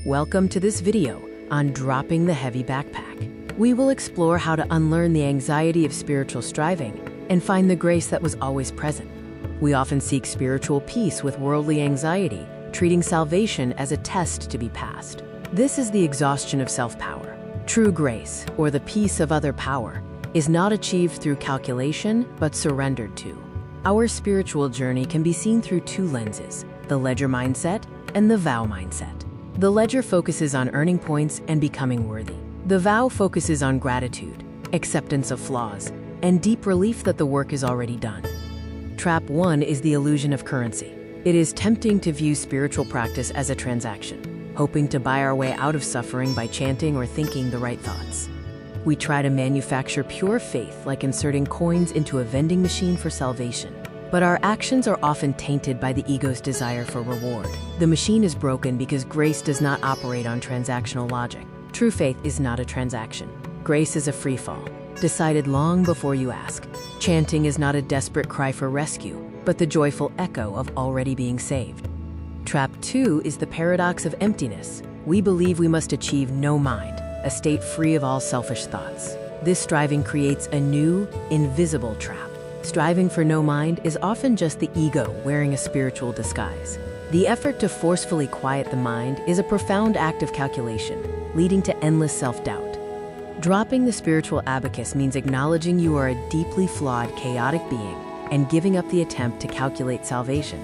Welcome to this video on dropping the heavy backpack. We will explore how to unlearn the anxiety of spiritual striving and find the grace that was always present. We often seek spiritual peace with worldly anxiety, treating salvation as a test to be passed. This is the exhaustion of self-power. True grace, or the peace of other power, is not achieved through calculation, but surrendered to. Our spiritual journey can be seen through two lenses, the ledger mindset and the vow mindset. The ledger focuses on earning points and becoming worthy. The vow focuses on gratitude, acceptance of flaws, and deep relief that the work is already done. Trap 1 is the illusion of currency. It is tempting to view spiritual practice as a transaction, hoping to buy our way out of suffering by chanting or thinking the right thoughts. We try to manufacture pure faith like inserting coins into a vending machine for salvation. But our actions are often tainted by the ego's desire for reward. The machine is broken because grace does not operate on transactional logic. True faith is not a transaction. Grace is a free fall, decided long before you ask. Chanting is not a desperate cry for rescue, but the joyful echo of already being saved. Trap 2 is the paradox of emptiness. We believe we must achieve no mind, a state free of all selfish thoughts. This striving creates a new, invisible trap. Striving for no mind is often just the ego wearing a spiritual disguise. The effort to forcefully quiet the mind is a profound act of calculation, leading to endless self-doubt. Dropping the spiritual abacus means acknowledging you are a deeply flawed, chaotic being and giving up the attempt to calculate salvation.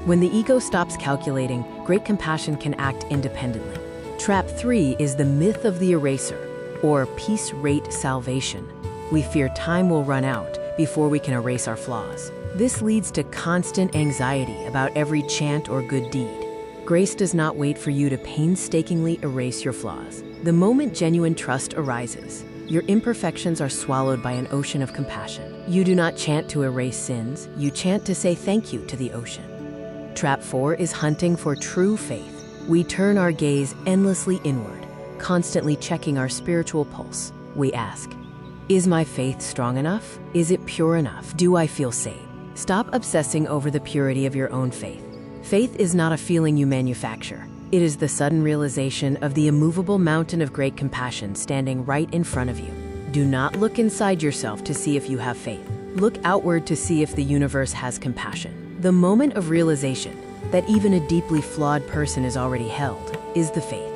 When the ego stops calculating, great compassion can act independently. Trap 3 is the myth of the eraser, or peace rate salvation. We fear time will run out before we can erase our flaws. This leads to constant anxiety about every chant or good deed. Grace does not wait for you to painstakingly erase your flaws. The moment genuine trust arises, your imperfections are swallowed by an ocean of compassion. You do not chant to erase sins, you chant to say thank you to the ocean. Trap 4 is hunting for true faith. We turn our gaze endlessly inward, constantly checking our spiritual pulse. We ask, is my faith strong enough? Is it pure enough? Do I feel safe? Stop obsessing over the purity of your own faith. Faith is not a feeling you manufacture. It is the sudden realization of the immovable mountain of great compassion standing right in front of you. Do not look inside yourself to see if you have faith. Look outward to see if the universe has compassion. The moment of realization that even a deeply flawed person is already held is the faith.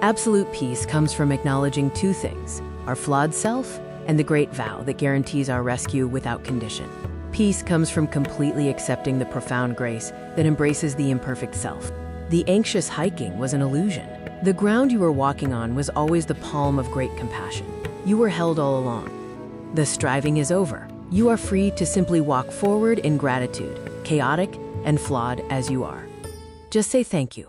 Absolute peace comes from acknowledging two things, our flawed self and the great vow that guarantees our rescue without condition. Peace comes from completely accepting the profound grace that embraces the imperfect self. The anxious hiking was an illusion. The ground you were walking on was always the palm of great compassion. You were held all along. The striving is over. You are free to simply walk forward in gratitude, chaotic and flawed as you are. Just say thank you.